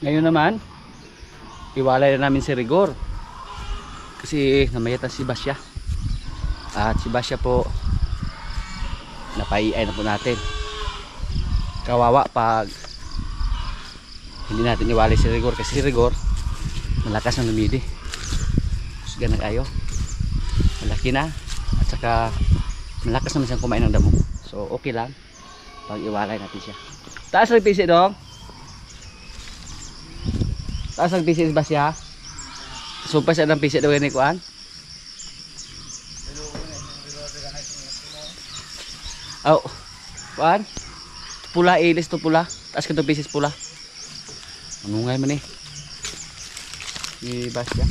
Ngayon naman, iwalay na namin si Rigor. Kasi namayatan si Basya. At si Basya po, napaiay na po natin. Kawawa pag hindi natin iwalay si Rigor. Kasi si Rigor, malakas na lumidi. Kusga na kayo. Malaki na. At saka, malakas naman siyang kumain ng damo. So, okay lang pag iwalay natin siya. Taas ang pisi dong. Taas ang pisi ba siya? Sumpas ang pisi daw ni kuan. Oh. Kuan? Pula ilis to pula. Taas ka to pieces pula. Manungay man eh. Ni Basya.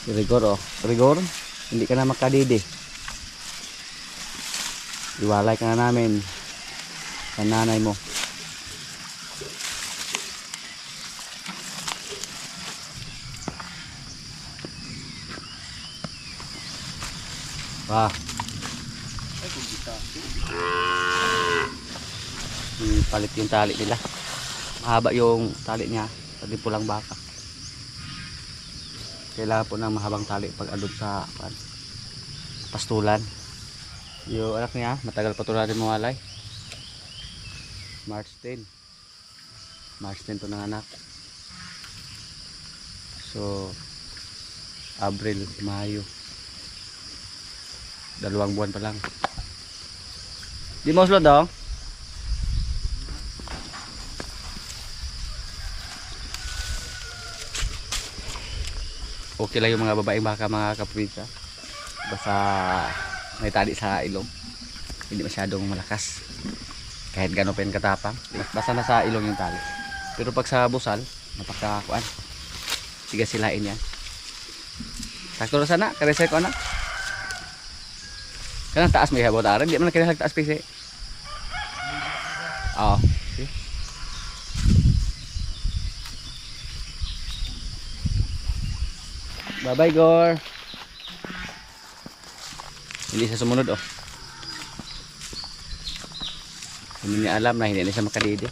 Rigor oh. Rigor, hindi ka na makadidi. Iwalay ka na namin sa nanay mo. Wah. Palit yung tali nila. Mahaba yung tali niya. Pati pulang baka. Kailangan po ng mahabang tali pag alod sa pastulan. Yung anak niya, matagal pa ito natin mawalay. March 10. March 10 to ng anak. So, Abril, Mayo. 2 buwan pa lang. Di mo uslod dong? Okay lang yung mga babaeng baka, mga kapwisa. Basta may tali sa ilong. Hindi masyadong malakas. Kahit gano'n pa yung katapang. Basta nasa ilong yung tali. Pero pag sa busal, napakakuan. Tiga silain yan. Sakto na sana, karesay ko na. Kanang taas may habotaran. Hindi man nakinig taas pisi. Oo. Bye bye Gor. Hindi siya sumunod oh. Hindi niya alam na hindi na siya makadidi.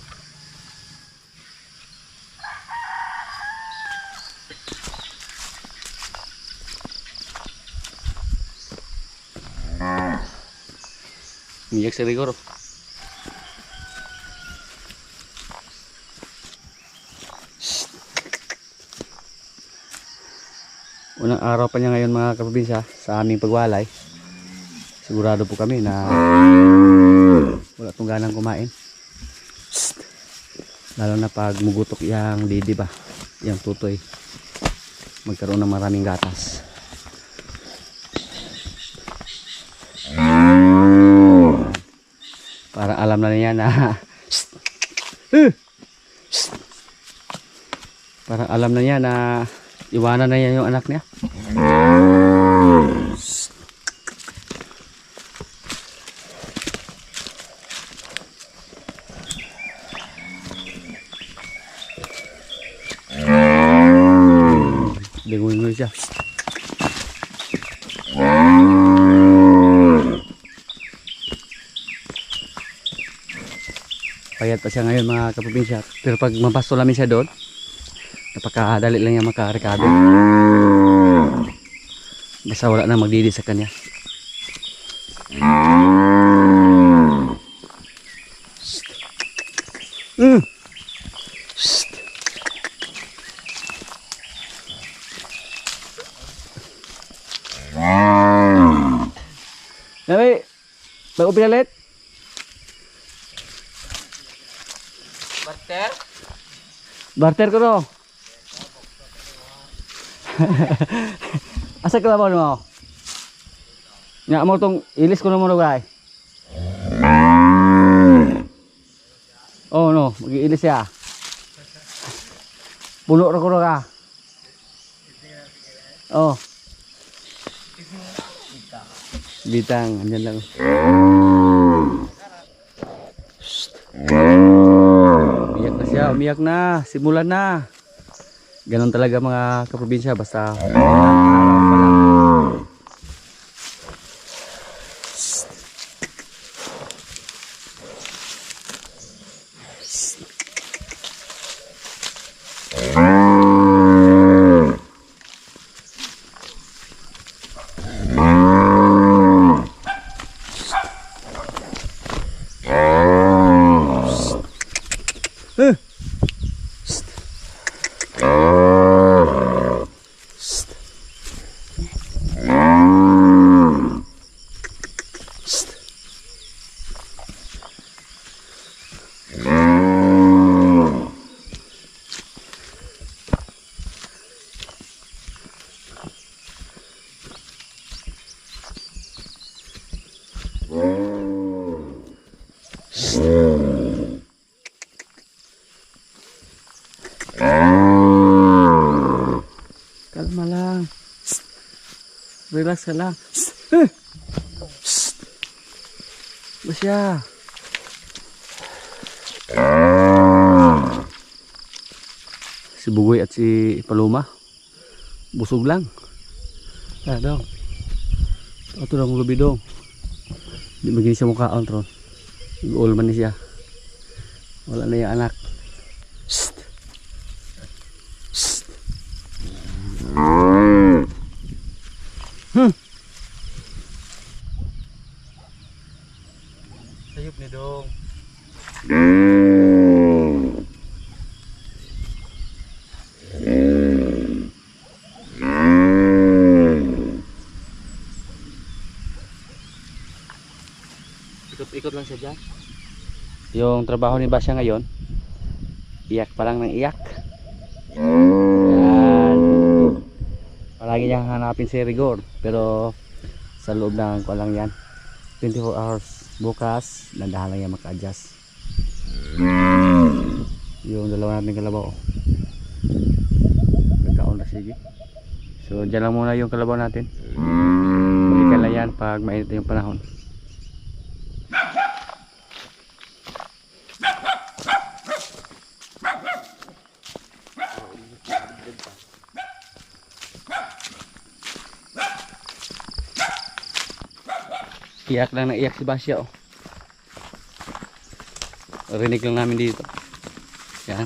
Umiyak si Rigor oh. Unang araw pa niya ngayon mga kapabinsa sa aming pagwalay. Sigurado po kami na wala itong ganang kumain. Lalo na pag mugutok yung didi ba, yung tutoy, magkaroon ng maraming gatas. Para alam na niya na para alam na niya na iwanan na niya yung anak niya. Dengoy-ngoy siya. Payat pa siya ngayon mga kaprobinsya. Pero pag mapasto namin siya doon, napakadali lang niya makarecover. Basta wala na magdidi sa kanya. Nabi, bago pinalit? Barter? Barter ko no. Asa ka mo mo? Nya mo tong ilis ko na mo guys. Oh no, mag-iilis siya. Puno ra ko ka. Oh. Bitang, andyan lang. Biyak na siya. Siya, umiyak na. Simulan na. Ganon talaga mga kaprobinsya. Basta araw pa lang. Kalma lang. Relax ka lang. Basya. Si Bugoy at si Paloma busog lang. Daw. Ito lang gabi dong. Di maging siya mukha on tron. Nag-ulman ni siya. Wala na yung anak. Sayop ni dong. Ikot-ikot lang siya dyan. Yung trabaho ni Basya ngayon, iyak pa lang ng iyak. Yan. Palagi niyang hanapin si Rigor, pero sa loob ng ko lang yan, 24 hours. Bukas nandahan lang yan maka-adjust. Yung dalawa natin kalabaw, nagkaon na sige. So dyan lang muna yung kalabaw natin. Balikan lang yan pag mainit yung panahon. Iyak lang na iyak si Basya, oh. Rinig lang namin dito. Yan.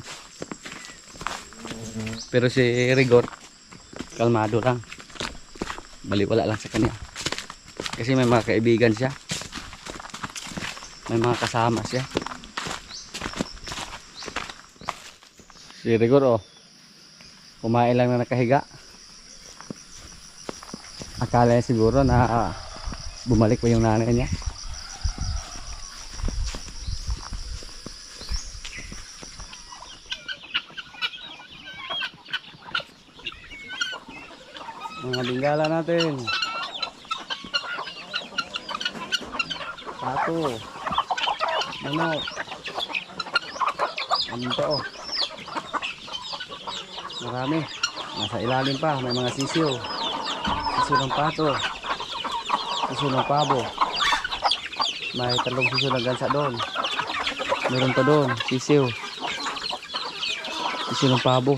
Pero si Rigor kalmado lang. Baliwala lang sa kanya. Kasi may mga kaibigan siya. May mga kasama siya. Si Rigor, oh, kumain lang na nakahiga. Akala niya siguro na bumalik pa yung nanay niya. Mga bingala natin. Pato. Manok. Anto, oh. Marami. Nasa ilalim pa. May mga sisiw. Sisiw ng pato. Sisiw ng pabo. May 3 sisiw ng gansa doon. Meron pa doon. Sisiw. Sisiw ng pabo.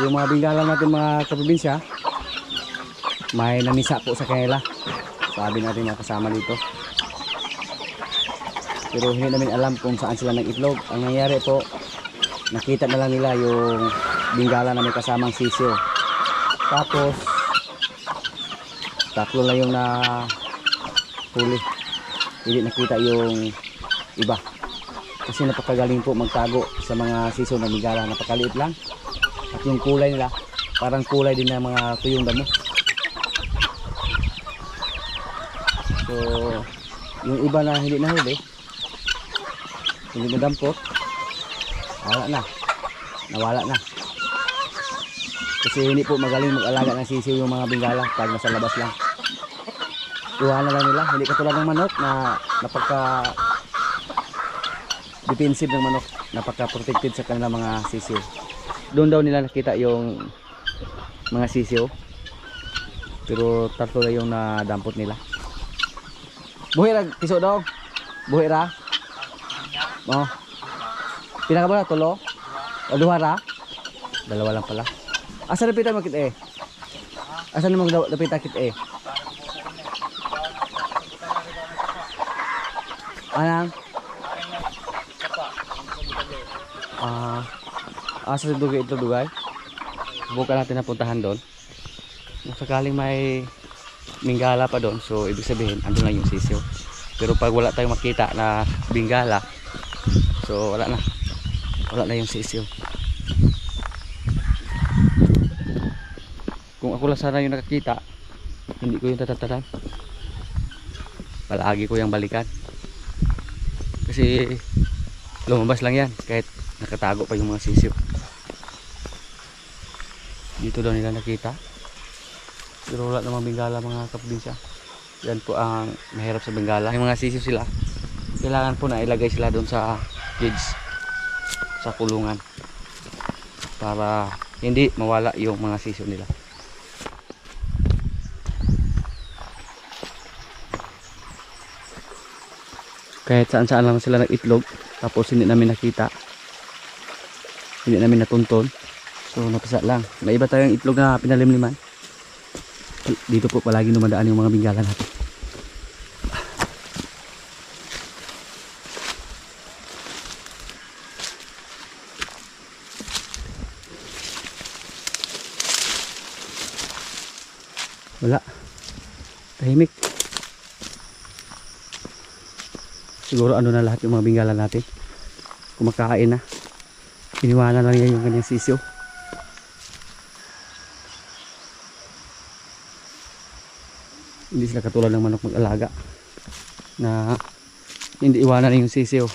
Yung mga bingala natin mga kaprobinsya, may namisa po sa kanila. Sabi natin mga kasama dito. Pero hindi namin alam kung saan sila nag-itlog. Ang nangyari po, nakita na lang nila yung bingala na may kasamang sisiyo. Tapos 3 lang yung nahuli. Hindi nakita yung iba. Kasi napakagaling po magtago sa mga sisiyo na bingala. Napakaliit lang. At yung kulay nila, parang kulay din ng mga tuyong damo. So, yung iba na hindi nahuli, hindi nadampot, nawala na. Kasi hindi po magaling mag-alaga ng sisiw yung mga bingala pag nasa labas lang. Iwanan lang nila, hindi katulad ng manok na napaka-defensive ng manok, napaka-protected sa kanilang mga sisiw. Doon daw nila nakita yung mga sisiw. Pero tatlo na yung nadampot nila. Buhi ra tiso daw. Buhi ra. Oh. Pila ka ba tulo? O duha ra? Dalawa lang pala. Asa napita mo kit eh? Asa na napita kit eh? Anang? Asa sa dugay ito dugay? Bukan natin napuntahan doon. Kung sakaling may bingala pa doon, so ibig sabihin andun lang yung sisiw. Pero pag wala tayong makita na bingala, so wala na yung sisiw. Kung ako lang sana yung nakakita, hindi ko yung tatataran. Palagi ko yung balikan. Kasi lumabas lang yan kahit nakatago pa yung mga sisiw. Dito daw nila nakita. Pero wala namang bingala mga kaprobinsya. Yan po ang mahirap sa bingala. Yung mga sisiw sila, kailangan po na ilagay sila doon sa cage, sa kulungan, para hindi mawala yung mga sisiw nila. Kahit saan saan lang sila nag-itlog, tapos hindi namin nakita, hindi namin natunton. So napasa lang. May iba tayong itlog na pinalimliman. Dito po palagi dumadaan yung mga bingala natin. Wala. Tahimik. Siguro ano na lahat yung mga bingala natin. Kumakain na. Iniwanan lang yan yung kanyang sisiyo. Hindi sila katulad ng manok mag-alaga na hindi iwanan yung sisiyo.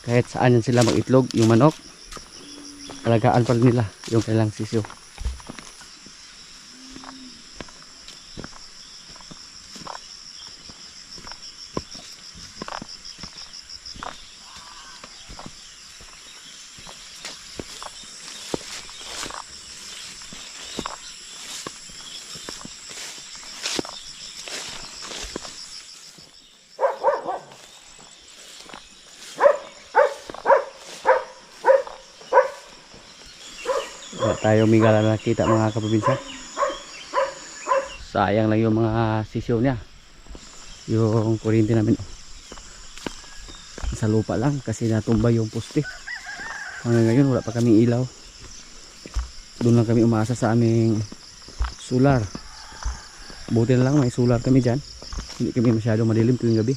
Kahit saan yan sila mag-itlog, yung manok, alagaan pa rin nila yung kailang sisiyo. Wala tayong bingala na nakita mga kaprobinsya. Sayang lang yung mga sisiyo niya. Yung kuryente namin sa lupa lang kasi natumba yung poste. Hanggang ngayon wala pa kaming ilaw. Doon lang kami umaasa sa aming solar. Buti na lang may solar kami dyan. Hindi kami masyadong madilim tuwing gabi.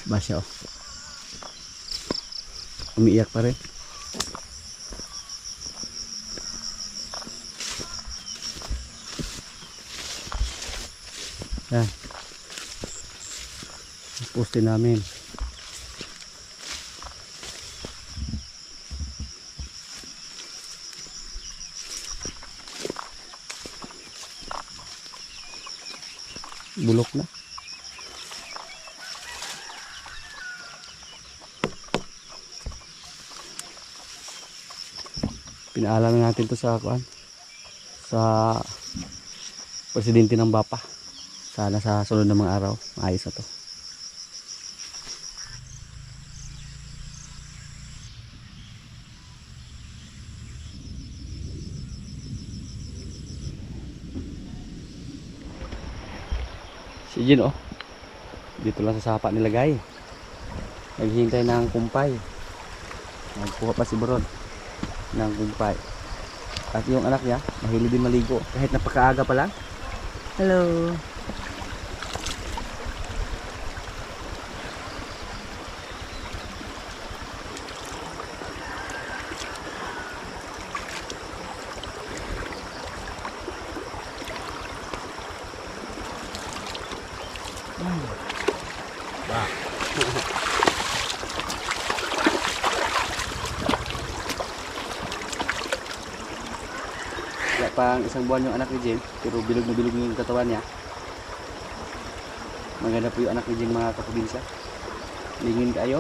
Basya oh. Umiiyak pa rin. Yan. Poste namin. Bulok na. Pinaalam natin to sa kuan, sa presidente ng Bapa. Sana sa sunod na mga araw maayos na to. Si Jin oh, dito lang sa sapa nilagay, naghihintay ng kumpay. Nagkuha pa si Bron ng kumpay. At yung anak niya mahilig din maligo kahit napakaaga pa lang. Hello. Wala pang isang buwan yung anak ni Jim, pero bilog na bilog yung katawan niya. Maganda po yung anak ni Jim mga kaprobinsya. Lingin kayo.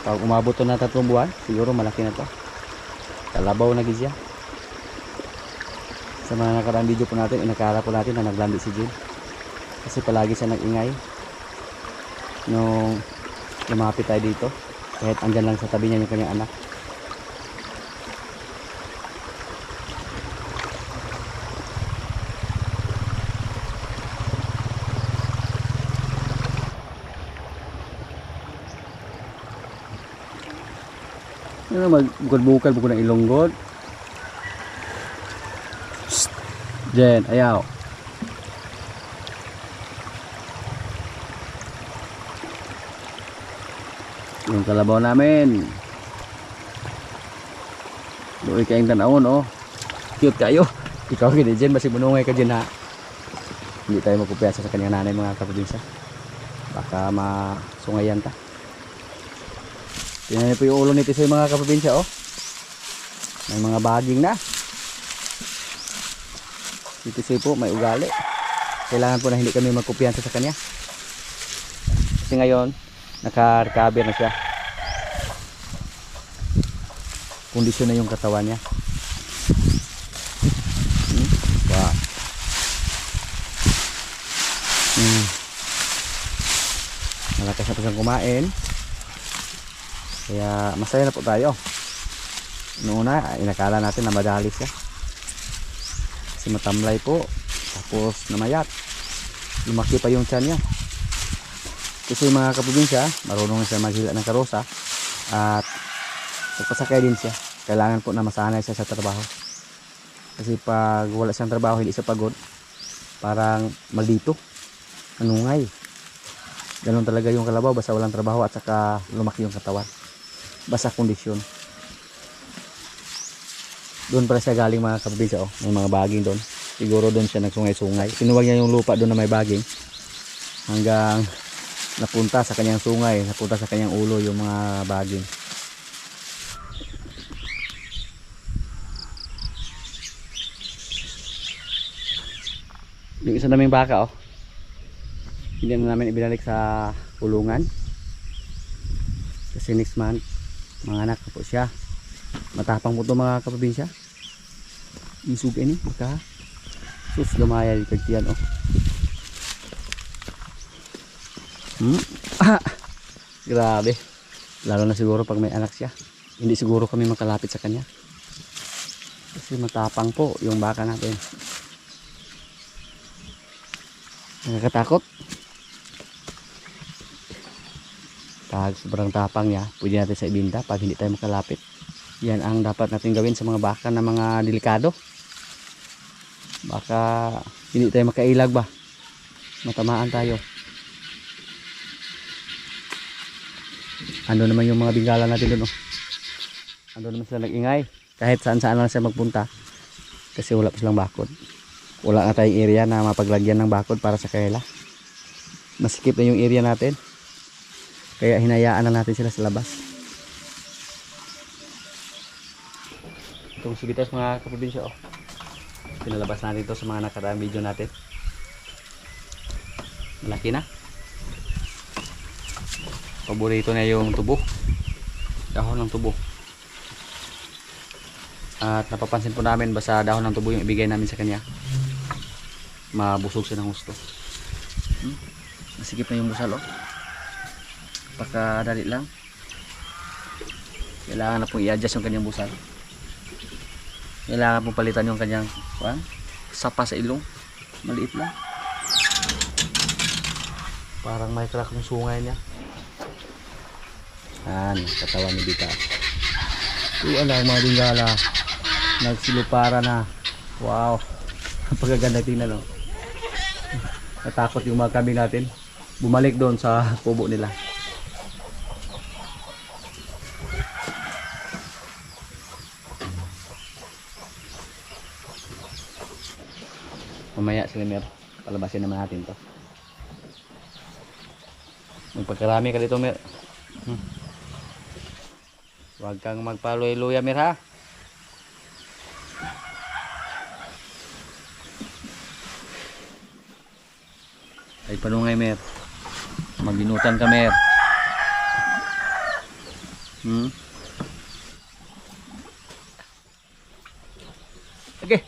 Pag umabot to na 3 buwan, siguro malaki na to. Kalabaw na gizya. Sa mga nakaraang video po natin, inakala po natin na naglandi si Jin. Kasi palagi siya nag-ingay nung lumapit tayo dito. Kahit andyan lang sa tabi niya yung kanyang anak. Ano magbukal-bukal buko ng ilonggod. Jen, ayaw. Yung kalabaw namin. Doon kayong tanawon, oh. Cute kayo. Ikaw gini, Jen, basi bunungay ka, Jen, ha. Hindi tayo magpupiasa sa kanyang nanay, mga kaprobinsya. Baka masungayan ta. Tingnan niyo po yung ulo nito sa mga kaprobinsya, oh. May mga baging na. Dito siya po, may ugali. Kailangan po na hindi kami magkupiyansa sa kanya. Kasi ngayon, naka-recover na siya. Kondisyon na yung katawan niya. Wow. Malakas na po siyang kumain. Kaya masaya na po tayo. Noong una, inakala natin na madali siya. Kasi matamlay po. Tapos namayat. Lumaki pa yung tiyan niya. Kasi mga kaprobinsya, marunong siya maghila ng karosa. At pagpasakay din siya. Kailangan po na masanay siya sa trabaho. Kasi pag wala siyang trabaho, hindi siya pagod. Parang maldito. Anungay. Ganun talaga yung kalabaw. Basta walang trabaho at saka lumaki yung katawan. Basta kondisyon. Doon pala siya galing mga kaprobinsya. Oh. May mga baging doon. Siguro doon siya nagsungay-sungay. Sinuwag niya yung lupa doon na may baging. Hanggang napunta sa kanyang sungay. Napunta sa kanyang ulo yung mga baging. Yung isa naming baka, oh. Hindi na namin ibinalik sa kulungan. Kasi next month, mga anak po siya. Matapang po ito mga kaprobinsya. Isug ini, baka. Sus, gamaya yung kagtiyan, oh. Grabe. Lalo na siguro pag may anak siya. Hindi siguro kami makalapit sa kanya. Kasi matapang po yung baka natin. Nakakatakot. Pag sobrang tapang niya, pwede natin sa ibinda pag hindi tayo makalapit. Yan ang dapat natin gawin sa mga baka na mga delikado. Baka hindi tayo makailag ba, matamaan tayo. Ando naman yung mga bingala natin doon, oh. Ando naman sila nag-ingay. Kahit saan-saan lang siya magpunta. Kasi wala pa silang bakod. Wala na tayong area na mapaglagyan ng bakod para sa kaila. Masikip na yung area natin. Kaya hinayaan na natin sila sa labas. Itong sigitas mga kaprobinsya, oh. Pinalabas natin ito sa mga nakaraang video natin. Malaki na. Paborito na yung tubo. Dahon ng tubo. At napapansin po namin basta dahon ng tubo yung ibigay namin sa kanya. Mabusog siya ng gusto. Nasikip na yung busal, oh. Pakadali lang. Kailangan na pong i-adjust yung kanyang busal. Kailangan pong palitan yung kanyang sapa sa ilong. Maliit lang. Parang may crack yung sungay niya. Katawan ni Bita. Ang mga bingala. Nagsilupara na. Wow. Pagkaganda tingnan, oh. Natakot yung mga kambing natin. Bumalik doon sa kubo nila. Mamaya sila Mer, palabasin naman natin to. Magpagkarami ka dito Mer. Huwag kang magpaluya-luya Mer, ha. Ay panungay Mer. Maginutan ka Mer. Okay.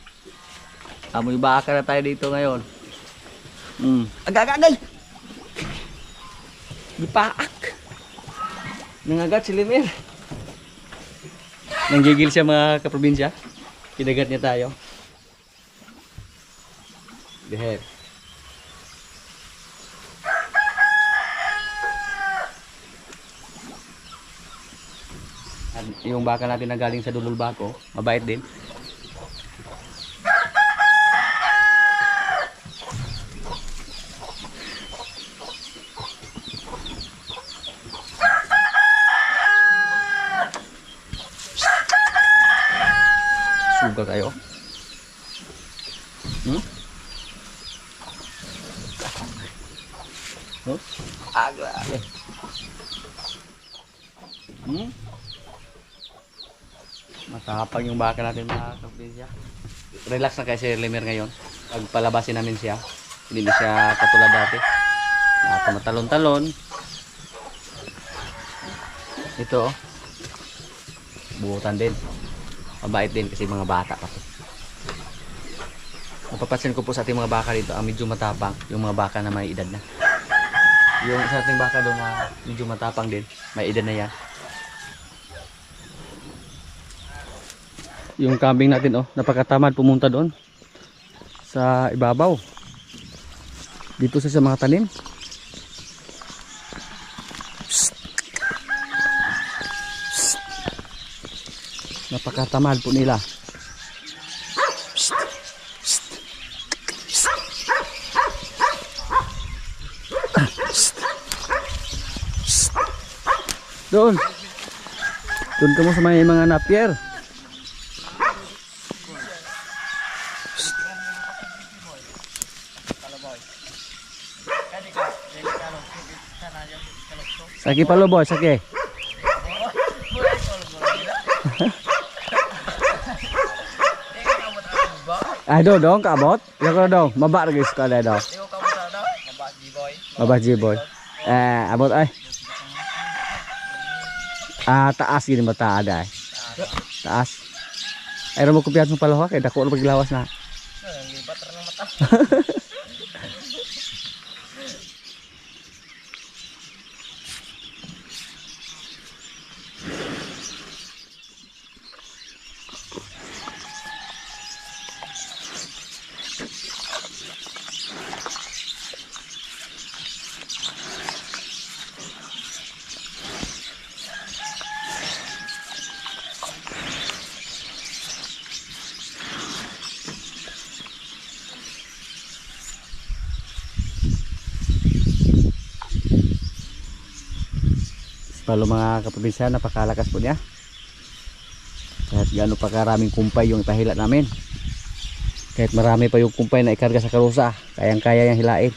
Amoy baka na tayo dito ngayon. Agay! Gipaak. Nangagat si Lemir. Nanggigil siya mga kaprobinsya. Kinagat niya tayo. Beher. Yung baka natin na galing sa Dulul Bako, mabait din. Suga kayo. Grabe. Matapang yung baka natin mga kaprobinsya. Relax na kay Sir Lemir ngayon. Pagpalabasin namin siya. Hindi na siya katulad dati. Tumatalon-talon. Ito oh. Buutan din. Mabait din kasi mga bata pa to. Napapansin ko po sa ating mga baka dito, ang medyo matapang yung mga baka na may edad na. Yung sa ating baka doon na medyo matapang din, may edad na yan. Yung kambing natin oh, napakatamad pumunta doon sa ibabaw. Dito sa mga tanim. Napakatamad po nila. Doon. Doon ka mo sa mga napier. Saki palo boy, saki. Aduh dong kabot. Ya kalau dong, mabak lagi sekali dong. Mabak G-boy. Abot ay. Taas gini mata ada. Taas. Ay mo kupiat mo palo kay dako paglawas na. Libat ra ng mata. Palo mga kaprobinsya, napakalakas po niya. Kahit gaano pa karaming kumpay yung ipahila namin. Kahit marami pa yung kumpay na ikarga sa karusa, kayang-kaya yung hilain.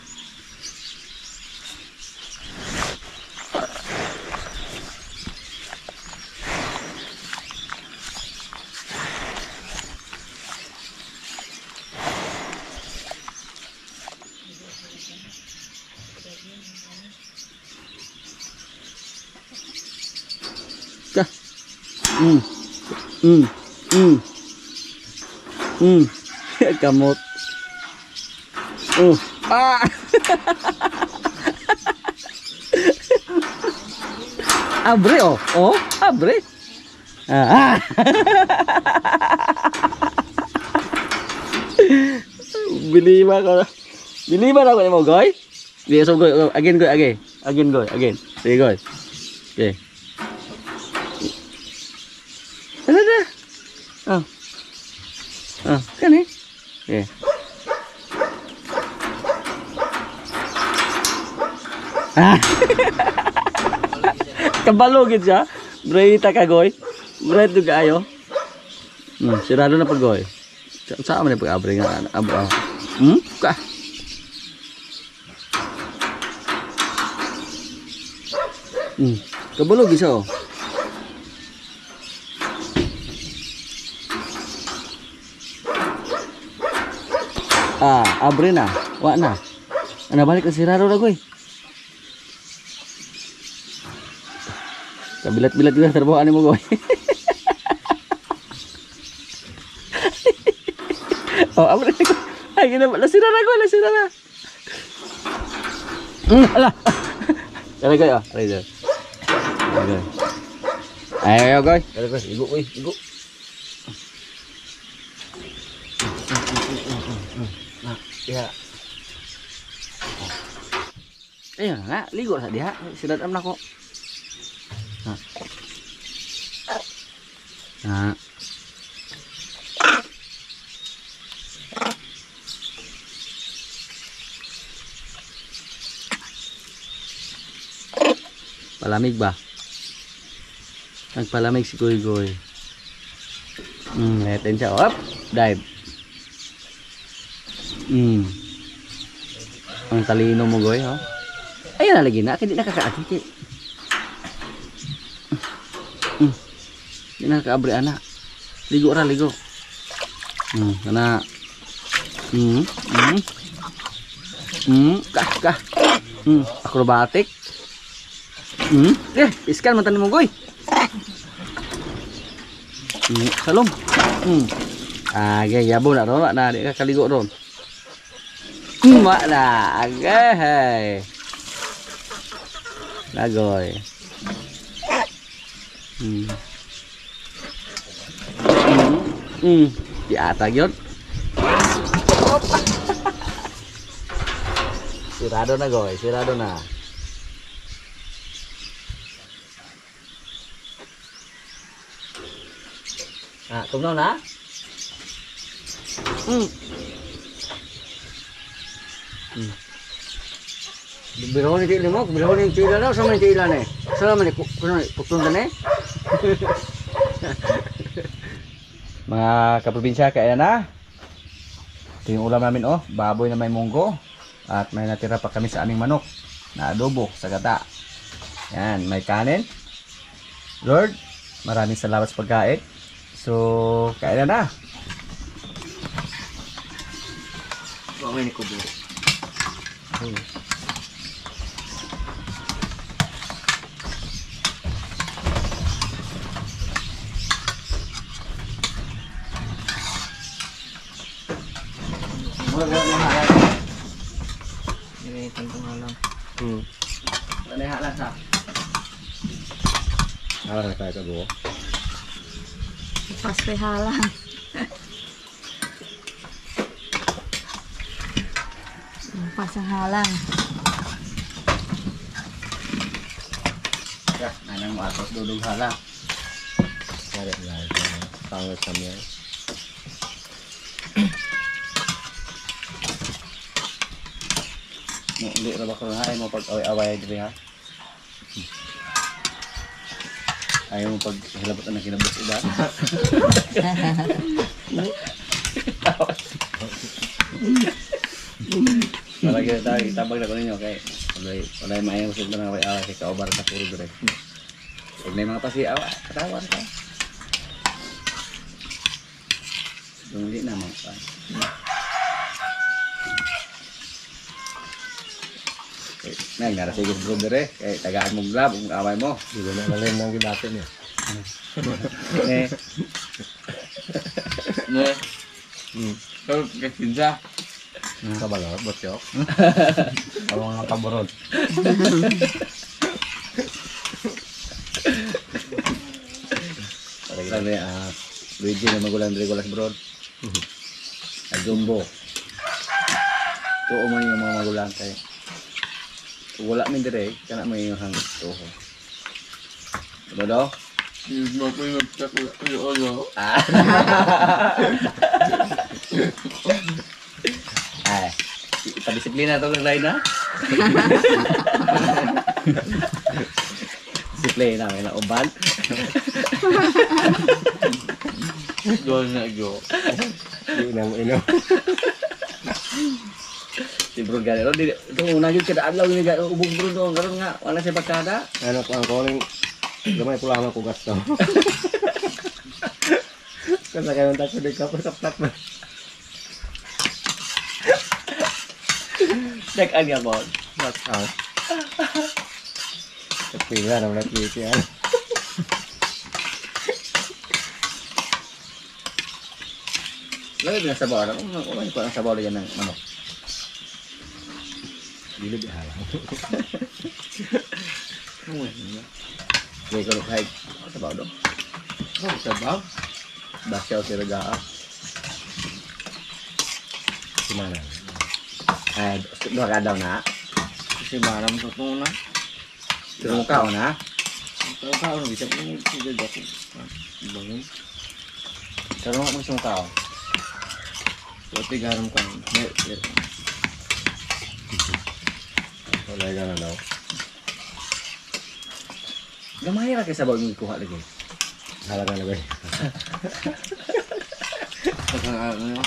Kamot. Abre oh. Oh, abre. Biliba ko. Biliba na ko ni mo, goy. Di so goy, again goy, again. Again goy, again. Sige goy. Okay. Ada. Kan eh? Okay. Kabalo gid siya. Brayta ka goy. Brayt juga ayo. Sirado na pag goy. Sa man pag abre nga abo. Ka. Kabalo gid siya oh. Abre na, wa na. Ana balik na sirado na goy. Kabilat-bilat juga terbawa ni mo goy. Oh, abre. Ay, lasira na ko, lasira na. Ala. Dali ko, Dali ko. Ayo, guys. Dali ko, igo, igo. Ya. Ayan na, ligo sa diha. Sinadam na ko. Palamig ba? Nagpalamig si Goy Goy. Natin siya. Up, dive. Ang talino mo, Goy, ha? Ayan na lagi na. Hindi nakakaakiki. Hindi nakakaabri, anak. Ligo ra, ligo. Kana. Kah. Akrobatik. Iskan mantan mo, Goy. Salom. Yabo na ron. Na, di ka kaligo ron. Mak na, agay. Lagoy. Di atag yun. Sirado na, Goy. Sirado na. Tugnaw na? Bilahon ni tila mo, bilahon ni tila na, sama ni tila na eh. Sama ni putundan eh. Mga kaprobinsya, kaya na. Ito yung ulam namin, baboy na may munggo. At may natira pa kami sa aming manok na adobo sa gata. Yan, may kanin. Lord, maraming salamat sa pagkain. So, kaya na. Bawin ni Kubo. Ini tentang halang. Ano yung halang sa? Halang na tayo Kubo. Pasti halang. Pasang halang. Ya, nanang mo atos dudong halang. Ada lagi sangat samnya. Mo hindi ra ba ko na mo pag away-away diri ha. Ayaw mo pag hilabot na kinabos iba. Para kita tayo, itabag na ko ninyo kay walay maayong usog na away-away kay kaubar sa puro dire. Pag may mga pasiaw, katawar ka. Hindi na mga pa. Nara sige bro dire kay tagaan mo glab ang away mo. Di ba na lang nang gilatin niya. Kalau kesinsa. Kabalo, bocok. Kalau nga kaburod. Sabi Luigi na magulang dire gulas bro. Jumbo. Tuo mo yung mga magulang kay. Wala min dire kana may hang to. Bodo? Yung mga ko yung nagtakula ko yung ano. Ay, disiplina to lang lain na. Disiplina may na uban. Doon na go. Ino. Si bro galero di una gyud kada adlaw ni ubog bro do karon nga wala siya pagkada. Ano ko ang calling. Gamay pula ko gasto. Kasi kayo nang takot di ka pasap na. Nag-anya mo. That's out. Kapila na Netflix yan. Lagi din sa sabaw. Ano ko ang sabaw diyan ng manok. Dili di halang. Hindi ko kahit sabaw do. Oh, sabaw. Basyaw si Ragaa. Si mana? Ay, dua ka daw na. Kasi maram sa tuna. Tulong ka o na. Ito ka, ano, bisa mo yung sigad ako. Bangun. Tulong mo gusto mo ka o. Pati garam ka. Wala ka na daw. Gamay ra kay sabaw ni kuha lagi. Halang na lagay. Saka ano,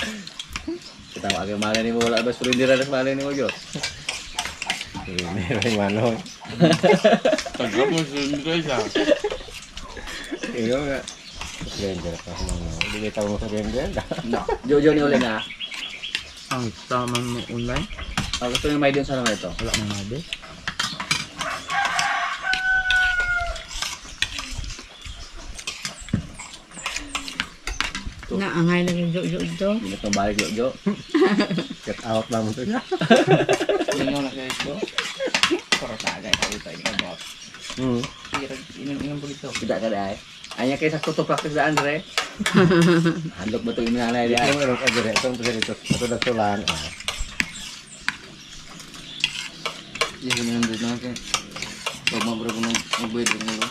Kita mo agay malay ni mo wala bas pero hindi ra malay ni mo yo. Meron manok. tagap mo sundro siya. Iyo nga. Ranger pa sa manok. Hindi tayo mo sa ranger. Jojo ni uli na. Ang tamang mo online. Gusto niyo may din sa naman ito. Wala mo nabi. Naangay na yung jo-jo-jo. Hindi itong balik Jojo. Get out lang mo to. Ano na kayo ito? Para tagay ka ito. Ito Inom po dito. Tidak ka dahil. Anya kayo sa tuto practice daan Andre. Handok ba ito yung minanay di ay. Meron ka dire. Itong dito. Ito na tulan. Hindi ko nandun natin. Pag mabro ko ng magbayad ko nilo.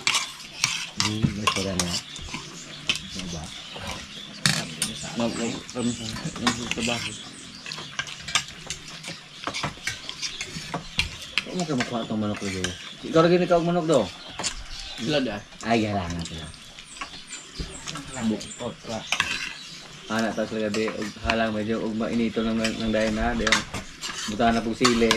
May sura na. Diba? Kami sa trabaho. Huwag mo kayo makuha itong manok ko. Ikaw rin ikaw ang manok do. Sila dahil. Ay, galangan sila. Bukot ka. Anak tapos lagi di halang medyo ug mainito ng dayon na, di yung buta na pug sili.